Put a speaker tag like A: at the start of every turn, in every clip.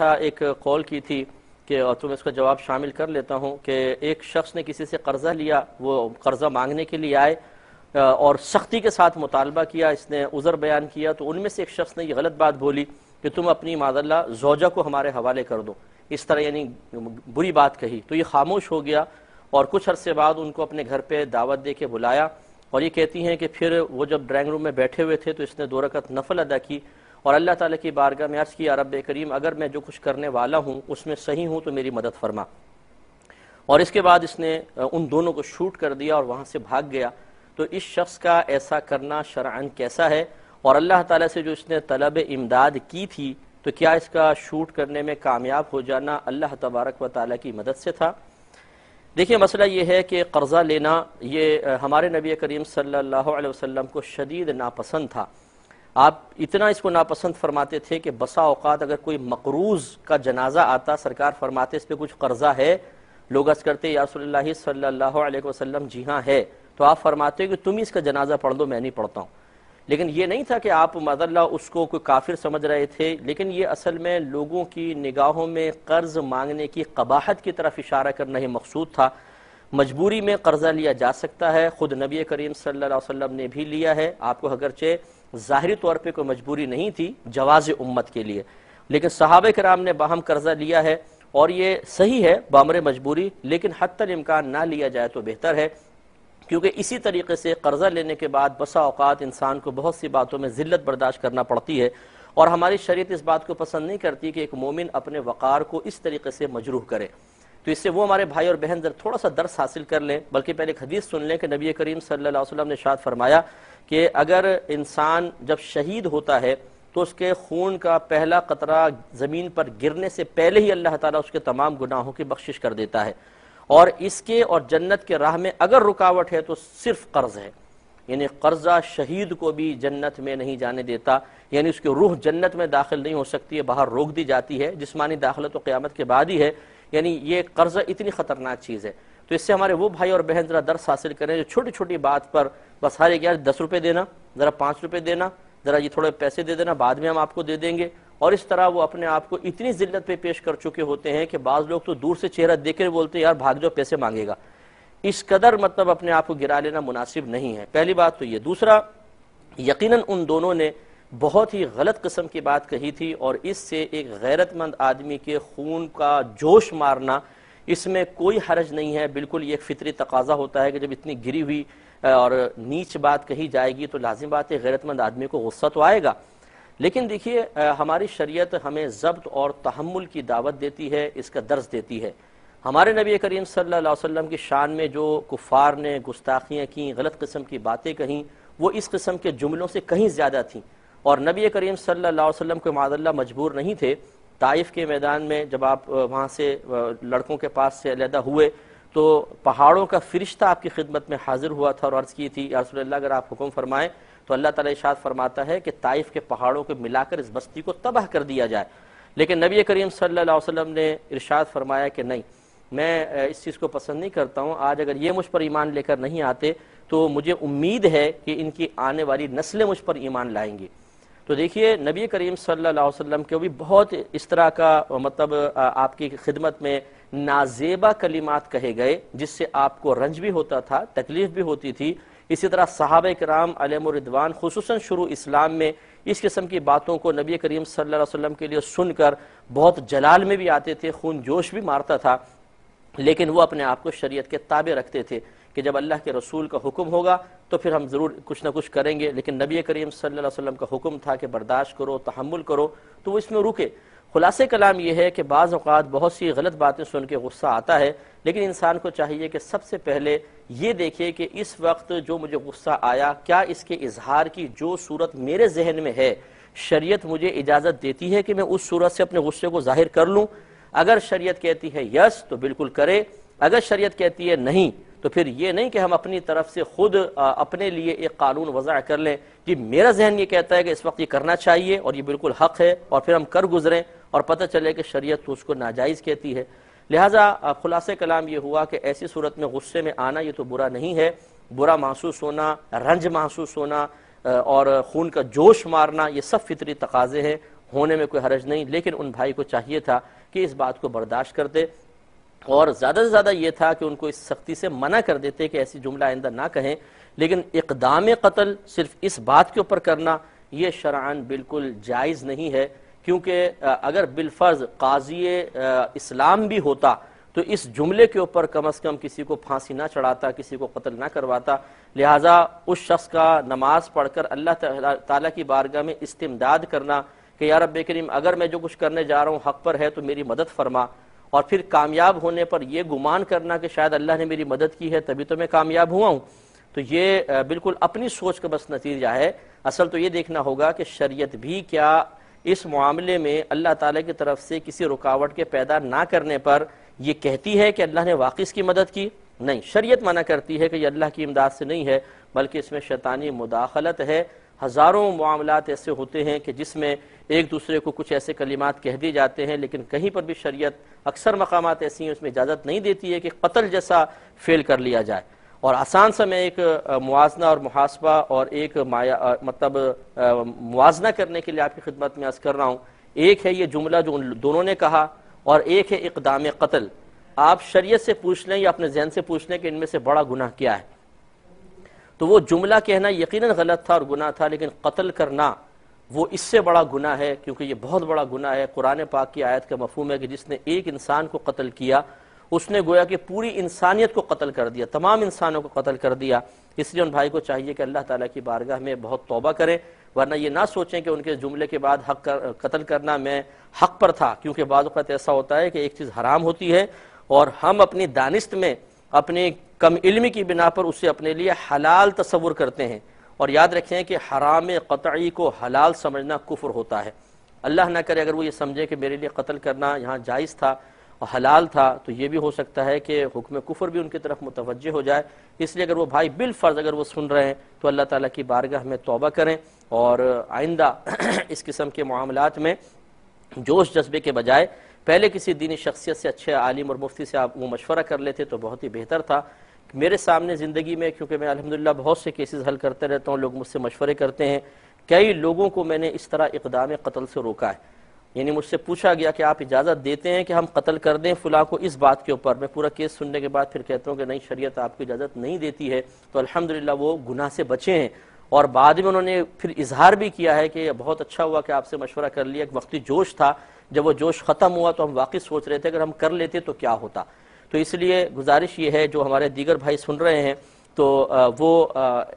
A: ایک قول کی تھی کہ اور تم اس کا جواب شامل کر لیتا ہوں کہ ایک شخص نے کسی سے قرضہ لیا، وہ قرضہ مانگنے کے لیے آئے اور سختی کے ساتھ مطالبہ کیا، اس نے عذر بیان کیا، تو ان میں سے ایک شخص نے یہ غلط بات بولی کہ تم اپنی معاذاللہ زوجہ کو ہمارے حوالے کر دو، اس طرح یعنی بری بات کہی، تو یہ خاموش ہو گیا اور کچھ عرصے بعد ان کو اپنے گھر پہ دعوت دے کے بلایا، اور یہ کہتی ہیں کہ پھر وہ جب ڈرائنگ روم میں بیٹھے ہوئے تھے تو اس نے 2 رکعت نفل ادا کی اور اللہ تعالیٰ کی بارگاہ میں عرض کیا، رب کریم اگر میں جو کچھ کرنے والا ہوں اس میں صحیح ہوں تو میری مدد فرما، اور اس کے بعد اس نے ان دونوں کو شوٹ کر دیا اور وہاں سے بھاگ گیا۔ تو اس شخص کا ایسا کرنا شرعاً کیسا ہے، اور اللہ تعالیٰ سے جو اس نے طلب امداد کی تھی تو کیا اس کا شوٹ کرنے میں کامیاب ہو جانا اللہ تبارک و تعالیٰ کی مدد سے تھا؟ دیکھیے مسئلہ یہ ہے کہ قرضہ لینا یہ ہمارے نبی کریم صلی اللہ علیہ وسلم کو شدید ناپسند تھا۔ آپ اتنا اس کو ناپسند فرماتے تھے کہ بسا اوقات اگر کوئی مقروض کا جنازہ آتا، سرکار فرماتے اس پہ کچھ قرضہ ہے، لوگ عرض کرتے یا رسول اللہ صلی اللہ علیہ وسلم جی ہاں ہے، تو آپ فرماتے کہ تم اس کا جنازہ پڑھ دو، میں نہیں پڑھتا ہوں۔ لیکن یہ نہیں تھا کہ آپ معذاللہ اس کو کوئی کافر سمجھ رہے تھے، لیکن یہ اصل میں لوگوں کی نگاہوں میں قرض مانگنے کی قباحت کی طرف اشارہ کرنا ہی مقصود تھا۔ مجبوری میں قرضہ لیا جا سکتا ہے، خود نبی کریم صلی اللہ علیہ وسلم نے بھی لیا ہے، آپ کو اگرچہ ظاہری طور پہ کوئی مجبوری نہیں تھی جواز امت کے لیے، لیکن صحابہ کرام نے باہم قرضہ لیا ہے، اور یہ صحیح ہے بامر مجبوری، لیکن حتی الامکان نہ لیا جائے تو بہتر ہے، کیونکہ اسی طریقے سے قرضہ لینے کے بعد بسا اوقات انسان کو بہت سی باتوں میں ذلت برداشت کرنا پڑتی ہے، اور ہماری شریعت اس بات کو پسند نہیں کرتی کہ ایک مومن اپنے وقار کو اس طریقے سے مجروح کرے۔ تو اس سے وہ ہمارے بھائی اور بہن تھوڑا سا درس حاصل کر لیں، بلکہ پہلے ایک حدیث سن لیں کہ نبی کریم صلی اللہ علیہ وسلم نے ارشاد فرمایا کہ اگر انسان جب شہید ہوتا ہے تو اس کے خون کا پہلا قطرہ زمین پر گرنے سے پہلے ہی اللہ تعالیٰ اس کے تمام گناہوں کی بخشش کر دیتا ہے، اور اس کے اور جنت کے راہ میں اگر رکاوٹ ہے تو صرف قرض ہے، یعنی قرضہ شہید کو بھی جنت میں نہیں جانے دیتا، یعنی اس کی روح جنت میں داخل نہیں ہو سکتی ہے، باہر روک دی جاتی ہے، جسمانی داخلہ تو قیامت کے بعد ہی ہے، یعنی یہ قرضہ اتنی خطرناک چیز ہے۔ تو اس سے ہمارے وہ بھائی اور بہن ذرا درس حاصل کریں جو چھوٹی چھوٹی بات پر بس ہر ایک 10 روپے دینا، ذرا 5 روپے دینا، ذرا یہ تھوڑے پیسے دے دینا، بعد میں ہم آپ کو دے دیں گے، اور اس طرح وہ اپنے آپ کو اتنی ذلت پہ پیش کر چکے ہوتے ہیں کہ بعض لوگ تو دور سے چہرہ دیکھ کر بولتے ہیں یار بھاگ جاؤ پیسے مانگے گا۔ اس قدر مطلب اپنے آپ کو گرا لینا مناسب نہیں ہے، پہلی بات تو یہ۔ دوسرا، یقیناً ان دونوں نے بہت ہی غلط قسم کی بات کہی تھی، اور اس سے ایک غیرت مند آدمی کے خون کا جوش مارنا اس میں کوئی حرج نہیں ہے، بالکل یہ ایک فطری تقاضا ہوتا ہے کہ جب اتنی گری ہوئی اور نیچ بات کہی جائے گی تو لازم بات ہے غیرت مند آدمی کو غصہ تو آئے گا، لیکن دیکھیے ہماری شریعت ہمیں ضبط اور تحمل کی دعوت دیتی ہے، اس کا درس دیتی ہے۔ ہمارے نبی کریم صلی اللہ علیہ وسلم کی شان میں جو کفار نے گستاخیاں کیں، غلط قسم کی باتیں کہیں، وہ اس قسم کے جملوں سے کہیں زیادہ تھیں، اور نبی کریم صلی اللہ علیہ وسلم کو معاذاللہ مجبور نہیں تھے۔ طائف کے میدان میں جب آپ وہاں سے لڑکوں کے پاس سے علیحدہ ہوئے تو پہاڑوں کا فرشتہ آپ کی خدمت میں حاضر ہوا تھا اور عرض کی تھی یا رسول اللہ اگر آپ حکم فرمائیں تو اللہ تعالیٰ ارشاد فرماتا ہے کہ طائف کے پہاڑوں کو ملا کر اس بستی کو تباہ کر دیا جائے، لیکن نبی کریم صلی اللہ علیہ وسلم نے ارشاد فرمایا کہ نہیں، میں اس چیز کو پسند نہیں کرتا ہوں، آج اگر یہ مجھ پر ایمان لے کر نہیں آتے تو مجھے امید ہے کہ ان کی آنے والی نسلیں مجھ پر ایمان لائیں گی۔ تو دیکھیے نبی کریم صلی اللہ علیہ وسلم کے بھی بہت اس طرح کا مطلب آپ کی خدمت میں نازیبا کلمات کہے گئے جس سے آپ کو رنج بھی ہوتا تھا، تکلیف بھی ہوتی تھی۔ اسی طرح صحابہ کرام علیہم الرضوان خصوصاً شروع اسلام میں اس قسم کی باتوں کو نبی کریم صلی اللہ علیہ وسلم کے لیے سن کر بہت جلال میں بھی آتے تھے، خون جوش بھی مارتا تھا، لیکن وہ اپنے آپ کو شریعت کے تابع رکھتے تھے کہ جب اللہ کے رسول کا حکم ہوگا تو پھر ہم ضرور کچھ نہ کچھ کریں گے، لیکن نبی کریم صلی اللہ علیہ وسلم کا حکم تھا کہ برداشت کرو، تحمل کرو، تو وہ اس میں رکے۔ خلاصہ کلام یہ ہے کہ بعض اوقات بہت سی غلط باتیں سن کے غصہ آتا ہے، لیکن انسان کو چاہیے کہ سب سے پہلے یہ دیکھے کہ اس وقت جو مجھے غصہ آیا کیا اس کے اظہار کی جو صورت میرے ذہن میں ہے شریعت مجھے اجازت دیتی ہے کہ میں اس صورت سے اپنے غصے کو ظاہر کر لوں؟ اگر شریعت کہتی ہے یس تو بالکل کرے، اگر شریعت کہتی ہے نہیں تو پھر یہ نہیں کہ ہم اپنی طرف سے خود اپنے لیے ایک قانون وضع کر لیں کہ میرا ذہن یہ کہتا ہے کہ اس وقت یہ کرنا چاہیے اور یہ بالکل حق ہے، اور پھر ہم کر گزریں اور پتہ چلے کہ شریعت تو اس کو ناجائز کہتی ہے۔ لہٰذا خلاصہ کلام یہ ہوا کہ ایسی صورت میں غصے میں آنا یہ تو برا نہیں ہے، برا محسوس ہونا، رنج محسوس ہونا اور خون کا جوش مارنا یہ سب فطری تقاضے ہیں، ہونے میں کوئی حرج نہیں، لیکن ان بھائی کو چاہیے تھا کہ اس بات کو برداشت کرتے، اور زیادہ سے زیادہ یہ تھا کہ ان کو اس سختی سے منع کر دیتے کہ ایسی جملہ آئندہ نہ کہیں۔ لیکن اقدام قتل صرف اس بات کے اوپر کرنا یہ شرعاً بالکل جائز نہیں ہے، کیونکہ اگر بالفرض قاضی اسلام بھی ہوتا تو اس جملے کے اوپر کم از کم کسی کو پھانسی نہ چڑھاتا، کسی کو قتل نہ کرواتا۔ لہٰذا اس شخص کا نماز پڑھ کر اللہ تعالیٰ کی بارگاہ میں استمداد کرنا کہ یا رب کریم اگر میں جو کچھ کرنے جا رہا ہوں حق پر ہے تو میری مدد فرما، اور پھر کامیاب ہونے پر یہ گمان کرنا کہ شاید اللہ نے میری مدد کی ہے تبھی تو میں کامیاب ہوا ہوں، تو یہ بالکل اپنی سوچ کا بس نتیجہ ہے۔ اصل تو یہ دیکھنا ہوگا کہ شریعت بھی کیا اس معاملے میں اللہ تعالیٰ کی طرف سے کسی رکاوٹ کے پیدا نہ کرنے پر یہ کہتی ہے کہ اللہ نے واقعی اس کی مدد کی؟ نہیں، شریعت منع کرتی ہے کہ یہ اللہ کی امداد سے نہیں ہے، بلکہ اس میں شیطانی مداخلت ہے۔ ہزاروں معاملات ایسے ہوتے ہیں کہ جس میں ایک دوسرے کو کچھ ایسے کلمات کہہ دیے جاتے ہیں، لیکن کہیں پر بھی شریعت اکثر مقامات ایسی ہیں اس میں اجازت نہیں دیتی ہے کہ قتل جیسا فعل کر لیا جائے۔ اور آسان سا میں ایک موازنہ اور محاسبہ اور ایک موازنہ کرنے کے لیے آپ کی خدمت میں عرض کر رہا ہوں۔ ایک ہے یہ جملہ جو ان دونوں نے کہا، اور ایک ہے اقدام قتل۔ آپ شریعت سے پوچھ لیں یا اپنے ذہن سے پوچھ لیں کہ ان میں سے بڑا گناہ کیا ہے، تو وہ جملہ کہنا یقیناً غلط تھا اور گناہ تھا، لیکن قتل کرنا وہ اس سے بڑا گناہ ہے، کیونکہ یہ بہت بڑا گناہ ہے۔ قرآن پاک کی آیت کا مفہوم ہے کہ جس نے ایک انسان کو قتل کیا اس نے گویا کہ پوری انسانیت کو قتل کر دیا، تمام انسانوں کو قتل کر دیا۔ اس لیے ان بھائی کو چاہیے کہ اللہ تعالیٰ کی بارگاہ میں بہت توبہ کریں، ورنہ یہ نہ سوچیں کہ ان کے جملے کے بعد قتل کرنا میں حق پر تھا، کیونکہ بعض اوقات ایسا ہوتا ہے کہ ایک چیز حرام ہوتی ہے اور ہم اپنی دانست میں اپنی کم علمی کی بنا پر اسے اپنے لیے حلال تصور کرتے ہیں، اور یاد رکھیں کہ حرام قطعی کو حلال سمجھنا کفر ہوتا ہے۔ اللہ نہ کرے اگر وہ یہ سمجھے کہ میرے لیے قتل کرنا یہاں جائز تھا اور حلال تھا، تو یہ بھی ہو سکتا ہے کہ حکم کفر بھی ان کی طرف متوجہ ہو جائے۔ اس لیے اگر وہ بھائی بالفرض اگر وہ سن رہے ہیں تو اللہ تعالیٰ کی بارگاہ میں توبہ کریں، اور آئندہ اس قسم کے معاملات میں جوش جذبے کے بجائے پہلے کسی دینی شخصیت سے، اچھے عالم اور مفتی سے آپ وہ مشورہ کر لیتے تو بہت ہی بہتر تھا۔ میرے سامنے زندگی میں، کیونکہ میں الحمدللہ بہت سے کیسز حل کرتے رہتا ہوں، لوگ مجھ سے مشورے کرتے ہیں، کئی لوگوں کو میں نے اس طرح اقدام قتل سے روکا ہے۔ یعنی مجھ سے پوچھا گیا کہ آپ اجازت دیتے ہیں کہ ہم قتل کر دیں فلاں کو اس بات کے اوپر، میں پورا کیس سننے کے بعد پھر کہتا ہوں کہ نہیں، شریعت آپ کو اجازت نہیں دیتی ہے، تو الحمدللہ وہ گناہ سے بچے ہیں۔ اور بعد میں انہوں نے پھر اظہار بھی کیا ہے کہ بہت اچھا ہوا کہ آپ سے مشورہ کر لیا، ایک وقتی جوش تھا، جب وہ جوش ختم ہوا تو ہم واقعی سوچ رہے تھے اگر ہم کر لیتے تو کیا ہوتا۔ تو اس لیے گزارش یہ ہے جو ہمارے دیگر بھائی سن رہے ہیں تو وہ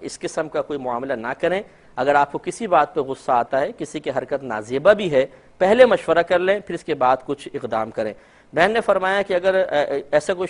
A: اس قسم کا کوئی معاملہ نہ کریں۔ اگر آپ کو کسی بات پہ غصہ آتا ہے، کسی کی حرکت نازیبہ بھی ہے، پہلے مشورہ کر لیں، پھر اس کے بعد کچھ اقدام کریں۔ بہن نے فرمایا کہ اگر ایسا کوئی